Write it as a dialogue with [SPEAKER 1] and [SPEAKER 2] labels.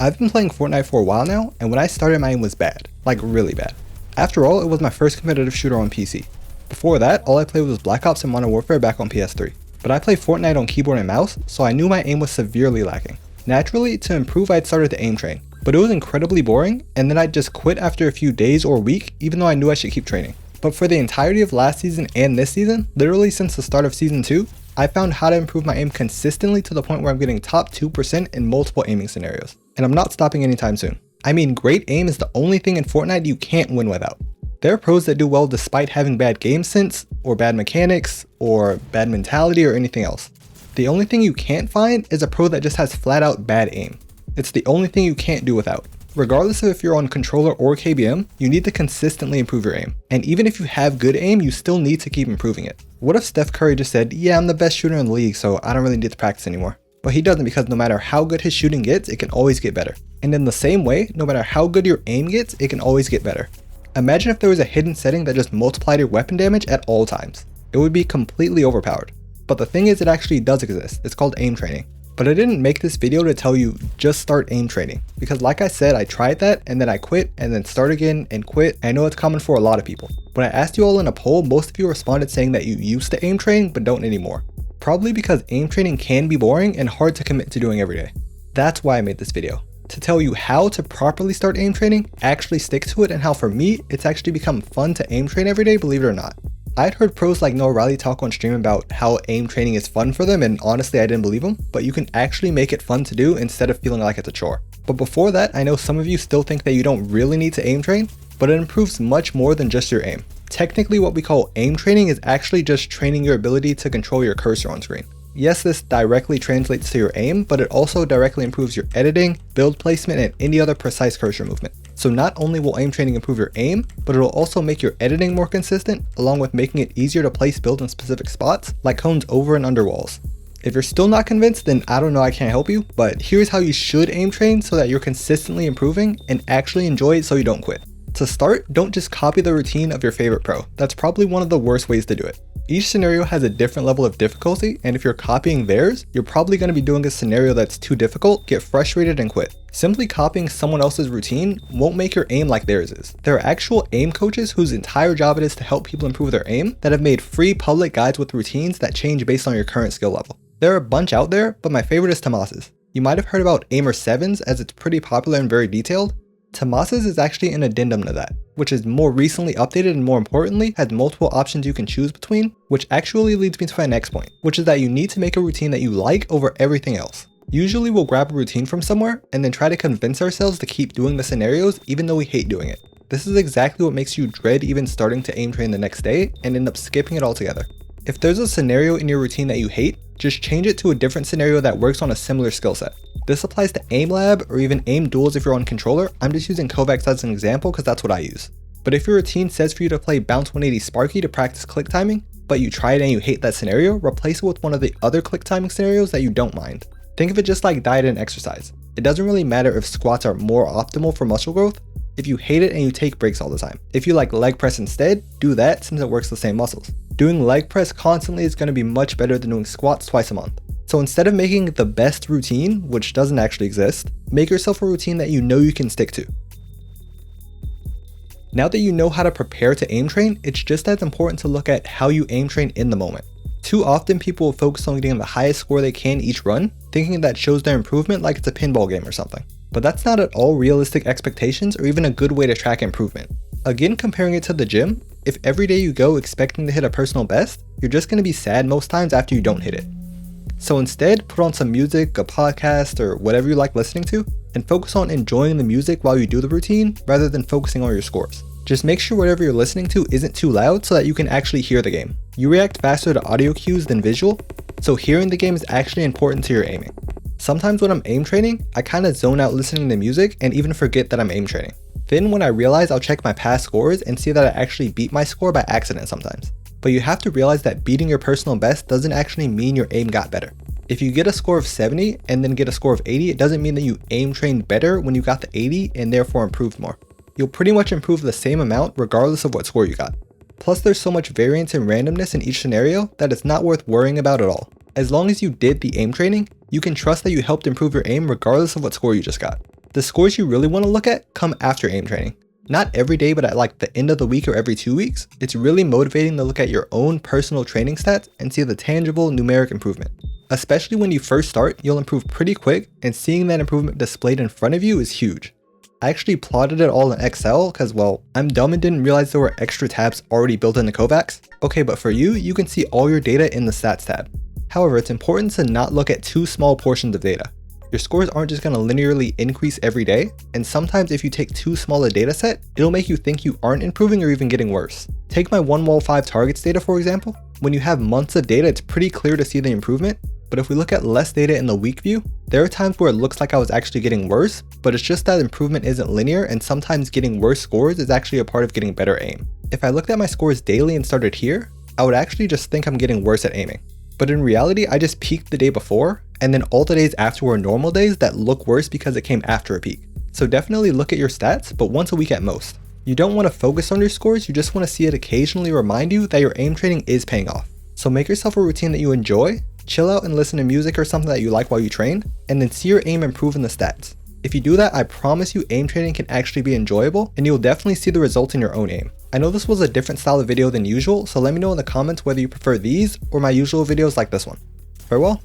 [SPEAKER 1] I've been playing Fortnite for a while now, and when I started my aim was bad, like really bad. After all, it was my first competitive shooter on PC. Before that, all I played was Black Ops and Modern Warfare back on PS3. But I play Fortnite on keyboard and mouse, so I knew my aim was severely lacking. Naturally, to improve I'd started to aim train, but it was incredibly boring, and then I'd just quit after a few days or a week even though I knew I should keep training. But for the entirety of last season and this season, literally since the start of season 2, I found how to improve my aim consistently to the point where I'm getting top 2% in multiple aiming scenarios. And I'm not stopping anytime soon. I mean, great aim is the only thing in Fortnite you can't win without. There are pros that do well despite having bad game sense, or bad mechanics, or bad mentality, or anything else. The only thing you can't find is a pro that just has flat out bad aim. It's the only thing you can't do without. Regardless of if you're on controller or KBM, you need to consistently improve your aim. And even if you have good aim, you still need to keep improving it. What if Steph Curry just said, yeah, I'm the best shooter in the league, so I don't really need to practice anymore? But he doesn't, because no matter how good his shooting gets, it can always get better. And in the same way, no matter how good your aim gets, it can always get better. Imagine if there was a hidden setting that just multiplied your weapon damage at all times. It would be completely overpowered. But the thing is, it actually does exist. It's called aim training. But I didn't make this video to tell you just start aim training, because like I said, I tried that and then I quit and then start again and quit. I know it's common for a lot of people. When I asked you all in a poll, most of you responded saying that you used to aim train but don't anymore. Probably because aim training can be boring and hard to commit to doing every day. That's why I made this video, to tell you how to properly start aim training, actually stick to it, and how for me, it's actually become fun to aim train every day, believe it or not. I'd heard pros like Noah Riley talk on stream about how aim training is fun for them, and honestly I didn't believe him, but you can actually make it fun to do instead of feeling like it's a chore. But before that, I know some of you still think that you don't really need to aim train, but it improves much more than just your aim. Technically, what we call aim training is actually just training your ability to control your cursor on screen. Yes, this directly translates to your aim, but it also directly improves your editing, build placement, and any other precise cursor movement. So not only will aim training improve your aim, but it'll also make your editing more consistent, along with making it easier to place builds in specific spots, like cones over and under walls. If you're still not convinced, then I don't know, I can't help you, but here's how you should aim train so that you're consistently improving and actually enjoy it so you don't quit. To start, don't just copy the routine of your favorite pro. That's probably one of the worst ways to do it. Each scenario has a different level of difficulty, and if you're copying theirs, you're probably going to be doing a scenario that's too difficult, get frustrated, and quit. Simply copying someone else's routine won't make your aim like theirs is. There are actual aim coaches whose entire job it is to help people improve their aim that have made free public guides with routines that change based on your current skill level. There are a bunch out there, but my favorite is Tomas's. You might have heard about Aimer 7's as it's pretty popular and very detailed. Tomas's is actually an addendum to that, which is more recently updated and more importantly has multiple options you can choose between, which actually leads me to my next point, which is that you need to make a routine that you like over everything else. Usually we'll grab a routine from somewhere and then try to convince ourselves to keep doing the scenarios even though we hate doing it. This is exactly what makes you dread even starting to aim train the next day and end up skipping it altogether. If there's a scenario in your routine that you hate, just change it to a different scenario that works on a similar skill set. This applies to aim lab or even aim duels if you're on controller. I'm just using Kovacs as an example because that's what I use. But if your routine says for you to play Bounce 180 Sparky to practice click timing, but you try it and you hate that scenario, replace it with one of the other click timing scenarios that you don't mind. Think of it just like diet and exercise. It doesn't really matter if squats are more optimal for muscle growth if you hate it and you take breaks all the time. If you like leg press instead, do that since it works the same muscles. Doing leg press constantly is going to be much better than doing squats twice a month. So instead of making the best routine, which doesn't actually exist, make yourself a routine that you know you can stick to. Now that you know how to prepare to aim train, it's just as important to look at how you aim train in the moment. Too often people will focus on getting the highest score they can each run, thinking that shows their improvement like it's a pinball game or something. But that's not at all realistic expectations or even a good way to track improvement. Again, comparing it to the gym, if every day you go expecting to hit a personal best, you're just going to be sad most times after you don't hit it. So instead, put on some music, a podcast, or whatever you like listening to, and focus on enjoying the music while you do the routine rather than focusing on your scores. Just make sure whatever you're listening to isn't too loud so that you can actually hear the game. You react faster to audio cues than visual, so hearing the game is actually important to your aiming. Sometimes when I'm aim training, I kind of zone out listening to music and even forget that I'm aim training. Then when I realize, I'll check my past scores and see that I actually beat my score by accident sometimes. But you have to realize that beating your personal best doesn't actually mean your aim got better. If you get a score of 70 and then get a score of 80, it doesn't mean that you aim trained better when you got the 80 and therefore improved more. You'll pretty much improve the same amount regardless of what score you got. Plus there's so much variance and randomness in each scenario that it's not worth worrying about at all. As long as you did the aim training, you can trust that you helped improve your aim regardless of what score you just got. The scores you really want to look at come after aim training. Not every day, but at like the end of the week or every 2 weeks, it's really motivating to look at your own personal training stats and see the tangible numeric improvement. Especially when you first start, you'll improve pretty quick, and seeing that improvement displayed in front of you is huge. I actually plotted it all in Excel because, well, I'm dumb and didn't realize there were extra tabs already built into Kovacs. Okay, but for you, you can see all your data in the stats tab. However, it's important to not look at too small portions of data. Your scores aren't just going to linearly increase every day, and sometimes if you take too small a data set, it'll make you think you aren't improving or even getting worse. Take my 1 wall 5 targets data for example. When you have months of data, it's pretty clear to see the improvement, but if we look at less data in the week view, there are times where it looks like I was actually getting worse, but it's just that improvement isn't linear, and sometimes getting worse scores is actually a part of getting better aim. If I looked at my scores daily and started here, I would actually just think I'm getting worse at aiming. But in reality, I just peaked the day before, and then all the days after were normal days that look worse because it came after a peak. So definitely look at your stats, but once a week at most. You don't want to focus on your scores, you just want to see it occasionally remind you that your aim training is paying off. So make yourself a routine that you enjoy, chill out and listen to music or something that you like while you train, and then see your aim improve in the stats. If you do that, I promise you aim training can actually be enjoyable, and you'll definitely see the results in your own aim. I know this was a different style of video than usual, so let me know in the comments whether you prefer these or my usual videos like this one. Farewell.